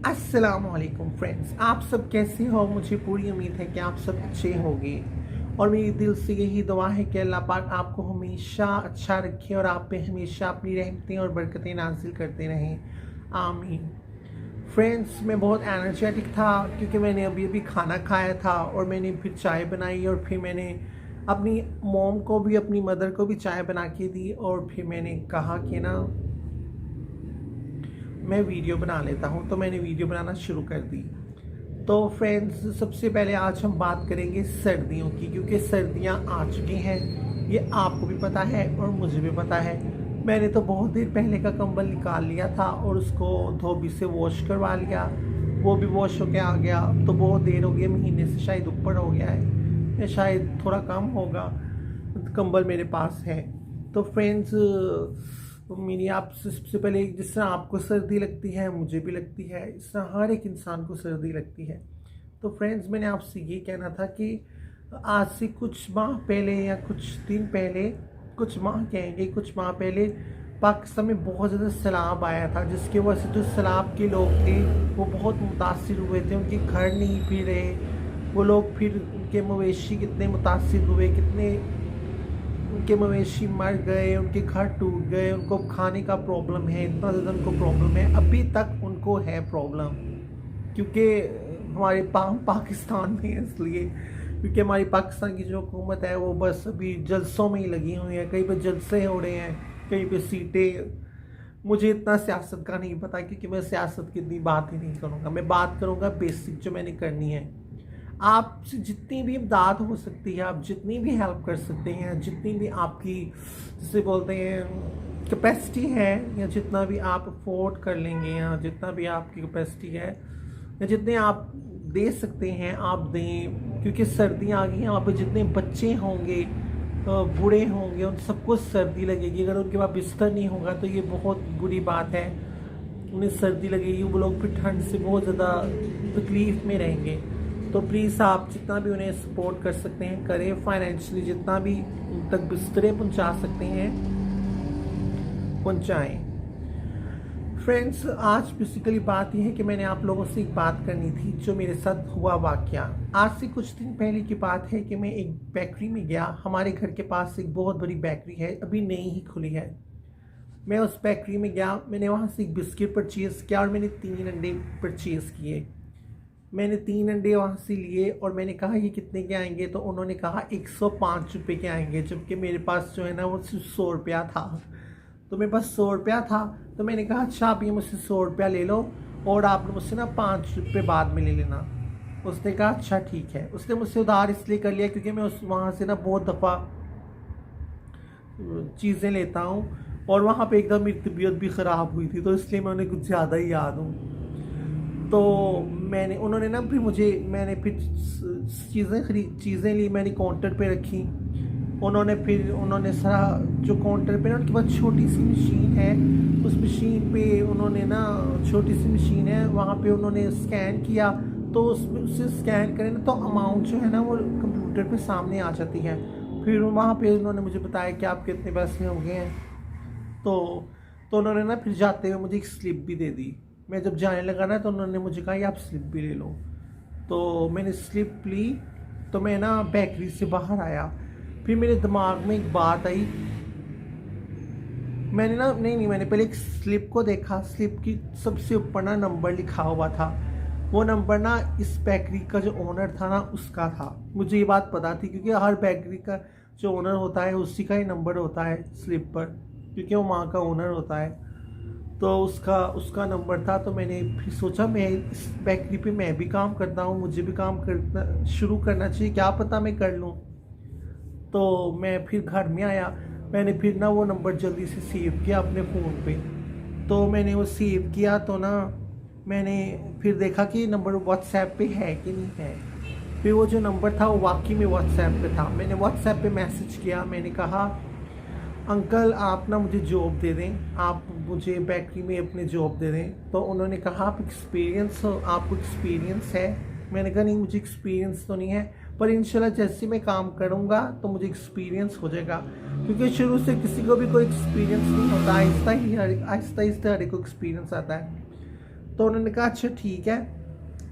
अस्सलामुअलैकुम फ्रेंड्स, आप सब कैसे हो। मुझे पूरी उम्मीद है कि आप सब अच्छे होंगे और मेरी दिल से यही दुआ है कि अल्लाह पाक आपको हमेशा अच्छा रखे और आप पे हमेशा अपनी रहमतें और बरकतें नाजिल करते रहें। आमीन। फ्रेंड्स, मैं बहुत एनर्जेटिक था क्योंकि मैंने अभी अभी खाना खाया था और मैंने फिर चाय बनाई और फिर मैंने अपनी मॉम को भी, अपनी मदर को भी चाय बना के दी और फिर मैंने कहा कि ना मैं वीडियो बना लेता हूँ, तो मैंने वीडियो बनाना शुरू कर दी। तो फ्रेंड्स, सबसे पहले आज हम बात करेंगे सर्दियों की, क्योंकि सर्दियाँ आ चुकी हैं। ये आपको भी पता है और मुझे भी पता है। मैंने तो बहुत देर पहले का कंबल निकाल लिया था और उसको धोबी से वॉश करवा लिया। वो भी वॉश होके आ गया। तो बहुत देर हो गई, महीने से शायद ऊपर हो गया है या शायद थोड़ा कम होगा। कंबल मेरे पास है। तो फ्रेंड्स, मेरी आपसे सबसे पहले, जिस तरह आपको सर्दी लगती है मुझे भी लगती है, इस तरह हर एक इंसान को सर्दी लगती है। तो फ्रेंड्स, मैंने आपसे ये कहना था कि आज से कुछ माह पहले या कुछ दिन पहले, कुछ माह कहेंगे, कुछ माह पहले पाकिस्तान में बहुत ज़्यादा सैलाब आया था, जिसकी वजह से जो सैलाब के लोग थे वो बहुत मुतासिर हुए थे। उनके घर नहीं फिर रहे वो लोग, फिर उनके मवेशी कितने मुतासिर हुए, कितने उनके मवेशी मर गए, उनके घर टूट गए, उनको खाने का प्रॉब्लम है, इतना ज़्यादा उनको प्रॉब्लम है, अभी तक उनको है प्रॉब्लम। क्योंकि हमारे पाकिस्तान में, इसलिए क्योंकि हमारी पाकिस्तान की जो हुकूमत है वो बस अभी जलसों में ही लगी हुई है। कहीं पे जलसे हो रहे हैं, कहीं पे सीटें। मुझे इतना सियासत का नहीं पता, क्योंकि मैं सियासत की इतनी बात ही नहीं करूँगा। मैं बात करूँगा बेसिक जो मैंने करनी है। आपसे जितनी भी इमदाद हो सकती है, आप जितनी भी हेल्प कर सकते हैं, जितनी भी आपकी, जिसे बोलते हैं, कैपेसिटी है, या जितना भी आप अफोर्ड कर लेंगे, या जितना भी आपकी कैपेसिटी है, या जितने आप दे सकते हैं आप दें। क्योंकि सर्दियाँ आ गई हैं। वहाँ पे जितने बच्चे होंगे, बूढ़े होंगे, उन सबको सर्दी लगेगी। अगर उनके पास बिस्तर नहीं होगा तो ये बहुत बुरी बात है। उन्हें सर्दी लगेगी, वो लोग फिर ठंड से बहुत ज़्यादा तकलीफ़ में रहेंगे। तो प्लीज़ आप जितना भी उन्हें सपोर्ट कर सकते हैं करें, फाइनेंशियली जितना भी उन तक बिस्तरे पहुंचा सकते हैं पहुंचाएं। फ्रेंड्स, आज बेसिकली बात यह है कि मैंने आप लोगों से एक बात करनी थी जो मेरे साथ हुआ वाकया। आज से कुछ दिन पहले की बात है कि मैं एक बेकरी में गया। हमारे घर के पास एक बहुत बड़ी बेकरी है, अभी नई ही खुली है। मैं उस बेकरी में गया, मैंने वहाँ से एक बिस्किट परचेज़ किया और मैंने 3 अंडे परचेज़ किए। मैंने 3 अंडे वहाँ से लिए और मैंने कहा ये कितने के आएंगे, तो उन्होंने कहा 105 रुपये के आएंगे, जबकि मेरे पास जो है ना वो सिर्फ 100 रुपया था। तो मेरे पास 100 रुपया था, तो मैंने कहा अच्छा आप ये मुझसे 100 रुपया ले लो और आपने मुझसे ना 5 रुपये बाद में ले लेना। उसने कहा अच्छा ठीक है। उसने मुझसे उधार इसलिए कर लिया क्योंकि मैं उस वहाँ से ना बहुत दफ़ा चीज़ें लेता हूँ और वहाँ पे एकदम मेरी तबीयत भी ख़राब हुई थी, तो इसलिए मैं उन्हें कुछ ज़्यादा ही याद हूँ। तो उन्होंने ना फिर मैंने फिर चीज़ें ली, मैंने काउंटर पे रखी। उन्होंने सारा जो काउंटर पे ना, उनके पास छोटी सी मशीन है, उस मशीन पे उन्होंने ना, छोटी सी मशीन है, वहाँ पे उन्होंने स्कैन किया। तो उससे स्कैन करें ना तो अमाउंट जो है ना वो कंप्यूटर पे सामने आ जाती है। फिर वहाँ पे उन्होंने मुझे बताया कि आप कितने पैसे हो गए हैं। तो उन्होंने ना फिर जाते हुए मुझे एक स्लिप भी दे दी। मैं जब जाने लगा ना तो उन्होंने मुझे कहा ये आप स्लिप भी ले लो। तो मैंने स्लिप ली, तो मैं ना बेकरी से बाहर आया। फिर मेरे दिमाग में एक बात आई। मैंने ना मैंने पहले एक स्लिप को देखा। स्लिप की सबसे ऊपर ना नंबर लिखा हुआ था। वो नंबर ना इस बेकरी का जो ओनर था ना उसका था। मुझे ये बात पता थी क्योंकि हर बेकरी का जो ओनर होता है उसी का ही नंबर होता है स्लिप पर, क्योंकि वो वहाँ का ओनर होता है। तो उसका नंबर था। तो मैंने फिर सोचा मैं इस बेकरी पे मैं भी काम करता हूँ, मुझे भी काम करना शुरू करना चाहिए, क्या पता मैं कर लूँ। तो मैं फिर घर में आया, मैंने फिर ना वो नंबर जल्दी से सेव किया अपने फ़ोन पे। तो मैंने वो सेव किया तो ना मैंने फिर देखा कि नंबर व्हाट्सएप पे है कि नहीं है। फिर वो जो नंबर था वो वाकई में व्हाट्सएप पे था। मैंने व्हाट्सएप पे मैसेज किया, मैंने कहा अंकल आप ना मुझे जॉब दे दें, आप मुझे बेकरी में अपने जॉब दे दें। तो उन्होंने कहा आपको एक्सपीरियंस है। मैंने कहा नहीं मुझे एक्सपीरियंस तो नहीं है, पर इंशाल्लाह जैसे मैं काम करूँगा तो मुझे एक्सपीरियंस हो जाएगा, क्योंकि शुरू से किसी को भी कोई एक्सपीरियंस नहीं होता, आहिस्ता आहिस्ता हर एक को एक्सपीरियंस आता है। तो उन्होंने कहा अच्छा ठीक है।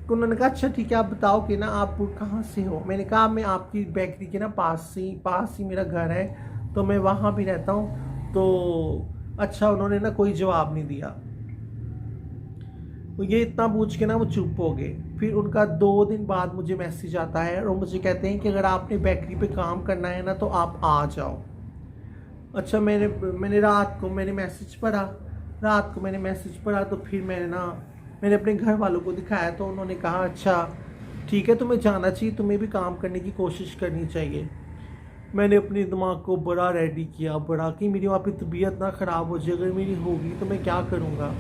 तो उन्होंने कहा अच्छा ठीक है, आप बताओ कि ना आप कहाँ से हो। मैंने कहा मैं आपकी बेकरी के ना पास ही मेरा घर है, तो मैं वहाँ भी रहता हूँ। तो अच्छा, उन्होंने ना कोई जवाब नहीं दिया। तो ये इतना पूछ के ना वो चुप हो गए। फिर उनका 2 दिन बाद मुझे मैसेज आता है और मुझे कहते हैं कि अगर आपने बेकरी पे काम करना है ना तो आप आ जाओ। अच्छा, मैंने रात को मैसेज पढ़ा। तो फिर मैंने अपने घर वालों को दिखाया, तो उन्होंने कहा अच्छा ठीक है, तुम्हें जाना चाहिए, तुम्हें भी काम करने की कोशिश करनी चाहिए। मैंने अपने दिमाग को बड़ा रेडी किया, बड़ा कि मेरी वहाँ पे तबीयत ना ख़राब हो जाए, अगर मेरी होगी तो मैं क्या करूँगा।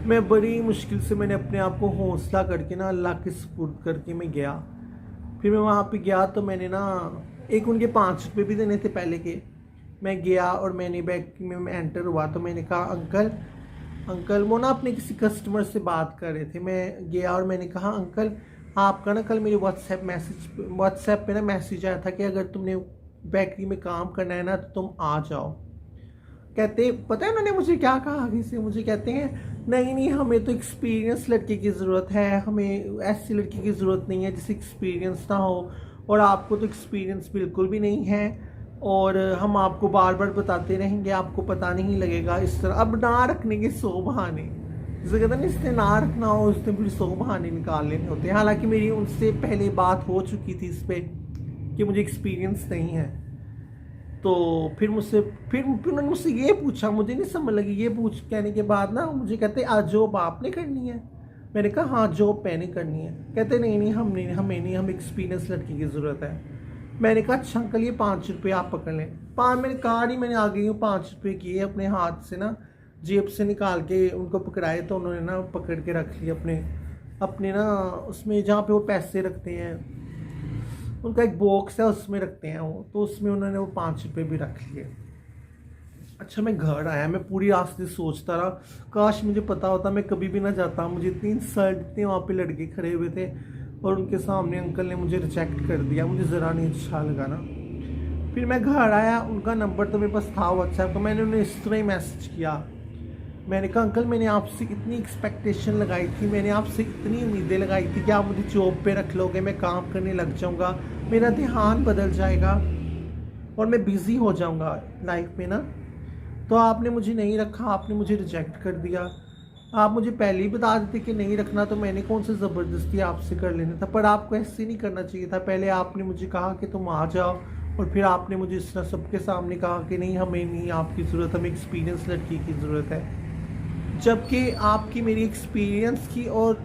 मैं बड़ी मुश्किल से मैंने अपने आप को हौसला करके ना अल्लाह के सुपुर्द करके मैं गया। फिर मैं वहाँ पे गया तो मैंने ना एक उनके 5 रुपये भी देने थे पहले के। मैं गया और मैंने बैंक में मैं एंटर हुआ, तो मैंने कहा अंकल वो ना अपने किसी कस्टमर से बात कर रहे थे। मैं गया और मैंने कहा अंकल आपका ना कल मेरे व्हाट्सएप पे ना मैसेज आया था कि अगर तुमने बेकरी में काम करना है ना तो तुम आ जाओ। कहते पता है उन्होंने मुझे क्या कहा आगे से, मुझे कहते हैं नहीं हमें तो एक्सपीरियंस लड़के की ज़रूरत है, हमें ऐसी लड़की की ज़रूरत नहीं है जिसे एक्सपीरियंस ना हो, और आपको तो एक्सपीरियंस बिल्कुल भी नहीं है, और हम आपको बार बार बताते रहेंगे, आपको पता नहीं लगेगा। इस तरह अब ना रखने के 100 बहाने, जैसे कहते हैं इसने ना रखना हो उसने फिर 100 बहाने निकाल लेने होते हैं। हालांकि मेरी उनसे पहले बात हो चुकी थी इस पर कि मुझे एक्सपीरियंस नहीं है। तो फिर उन्होंने मुझसे ये पूछा, मुझे नहीं समझ लगी। ये पूछ कहने के बाद ना मुझे कहते आज जॉब आपने करनी है। मैंने कहा हाँ जॉब मैंने करनी है। कहते नहीं हमें एक्सपीरियंस लड़की की ज़रूरत है। मैंने कहा अच्छा अंकल ये 5 रुपये आप पकड़ लें। मैंने कहा नहीं, मैंने आ गई हूँ 5 रुपये किए अपने हाथ से ना जेब से निकाल के उनको पकड़ाए। तो उन्होंने ना पकड़ के रख लिए अपने ना उसमें जहाँ पे वो पैसे रखते हैं, उनका एक बॉक्स है उसमें रखते हैं वो, तो उसमें उन्होंने वो 5 रुपये भी रख लिए। अच्छा, मैं घर आया, मैं पूरी रास्ते सोचता रहा काश मुझे पता होता, मैं कभी भी ना जाता। मुझे इतने वहाँ पे लड़के खड़े हुए थे और उनके सामने अंकल ने मुझे रिजेक्ट कर दिया, मुझे ज़रा नहीं अच्छा लगा ना। फिर मैं घर आया, उनका नंबर तो मेरे पास था व्हाट्सएप का, मैंने उन्हें इस तरह ही मैसेज किया। मैंने कहा अंकल मैंने आपसे इतनी एक्सपेक्टेशन लगाई थी, मैंने आपसे इतनी उम्मीदें लगाई थी कि आप मुझे जॉब पे रख लोगे, मैं काम करने लग जाऊंगा, मेरा ध्यान बदल जाएगा और मैं बिज़ी हो जाऊंगा लाइफ में ना। तो आपने मुझे नहीं रखा, आपने मुझे रिजेक्ट कर दिया। आप मुझे पहले ही बता देते कि नहीं रखना, तो मैंने कौन सी ज़बरदस्ती आपसे कर लेना था। पर आपको ऐसे नहीं करना चाहिए था। पहले आपने मुझे कहा कि तुम आ जाओ और फिर आपने मुझे इस तरह सबके सामने कहा कि नहीं हमें नहीं आपकी ज़रूरत, हमें एक्सपीरियंस लड़की की ज़रूरत है। जबकि आपकी मेरी एक्सपीरियंस की और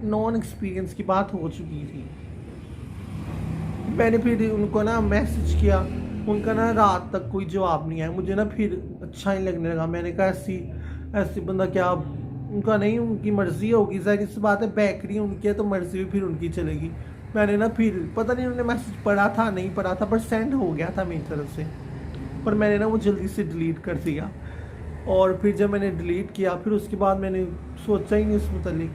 नॉन एक्सपीरियंस की बात हो चुकी थी। मैंने फिर उनको ना मैसेज किया, उनका ना रात तक कोई जवाब नहीं आया। मुझे ना फिर अच्छा नहीं लगने लगा। मैंने कहा ऐसी बंदा क्या, उनका नहीं, उनकी मर्ज़ी होगी, ज़ाहिर सी बात है बेकरी उनकी है तो मर्ज़ी भी फिर उनकी चलेगी। मैंने ना फिर पता नहीं उन्होंने मैसेज पढ़ा था नहीं पढ़ा था, पर सेंड हो गया था मेरी तरफ से, पर मैंने ना वो जल्दी से डिलीट कर दिया। और फिर जब मैंने डिलीट किया फिर उसके बाद मैंने सोचा ही नहीं उस मुतालिक।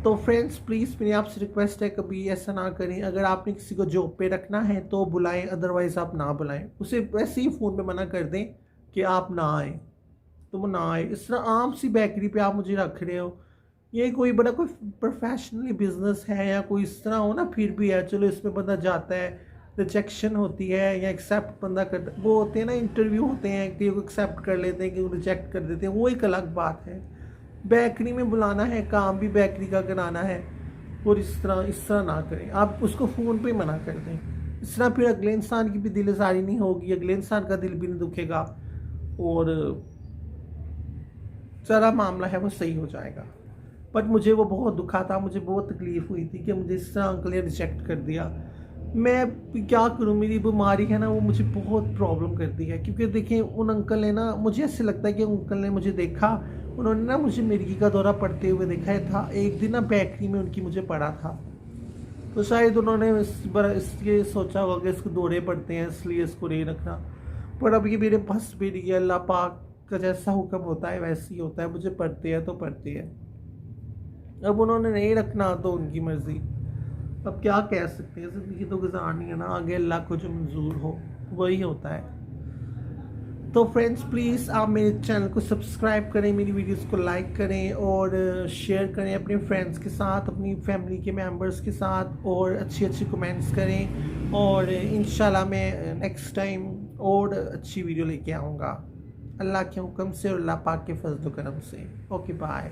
तो फ्रेंड्स प्लीज़ मेरी आपसे रिक्वेस्ट है कभी ऐसा ना करें। अगर आपने किसी को जॉब पे रखना है तो बुलाएं, अदरवाइज़ आप ना बुलाएं। उसे वैसे ही फ़ोन पे मना कर दें कि आप ना आएँ, तो वो ना आए। इस तरह आम सी बेकरी पे आप मुझे रख रहे हो, ये कोई बड़ा कोई प्रोफेशनली बिजनेस है या कोई इस तरह हो ना, फिर भी है चलो इसमें बंदा जाता है, रिजेक्शन होती है या एक्सेप्ट बंदा करता, वो होते हैं ना इंटरव्यू होते हैं कि वो एक्सेप्ट कर लेते हैं कि वो रिजेक्ट कर देते हैं, वो एक अलग बात है। बेकरी में बुलाना है, काम भी बेकरी का कराना है, और इस तरह ना करें। आप उसको फ़ोन पे मना कर दें, इस तरह फिर अगले इंसान की भी दिल आज़ारी नहीं होगी, अगले इंसान का दिल भी नहीं दुखेगा और सारा मामला है वो सही हो जाएगा। बट मुझे वो बहुत दुखा था, मुझे बहुत तकलीफ़ हुई थी कि मुझे इस तरह अंकल ने रिजेक्ट कर दिया। मैं क्या करूं, मेरी बीमारी है ना वो मुझे बहुत प्रॉब्लम करती है। क्योंकि देखें उन अंकल ने ना, मुझे ऐसे लगता है कि अंकल ने मुझे देखा, उन्होंने ना मुझे मिर्गी का दौरा पड़ते हुए देखा था एक दिन ना बेकरी में उनकी मुझे पड़ा था, तो शायद उन्होंने इसलिए सोचा होगा कि इसको दौरे पड़ते हैं इसलिए इसको नहीं रखना। पर अब ये मेरे बस भी नहीं है, अल्लाह पाक का जैसा हुक्म होता है वैसे ही होता है, मुझे पढ़ते हैं तो पढ़ते हैं। अब उन्होंने नहीं रखना तो उनकी मर्ज़ी, अब क्या कह सकते हैं, ज़िंदगी तो गुजारनी है ना, आगे अल्लाह को जो मंजूर हो वही होता है। तो फ्रेंड्स प्लीज़ आप मेरे चैनल को सब्सक्राइब करें, मेरी वीडियोस को लाइक करें और शेयर करें अपने फ्रेंड्स के साथ, अपनी फैमिली के मेंबर्स के साथ, और अच्छी अच्छी कमेंट्स करें। और इंशाल्लाह मैं नेक्स्ट टाइम और अच्छी वीडियो लेके आऊँगा अल्लाह के हुक्म से और अल्लाह पाक के फजल करम से। Okay bye.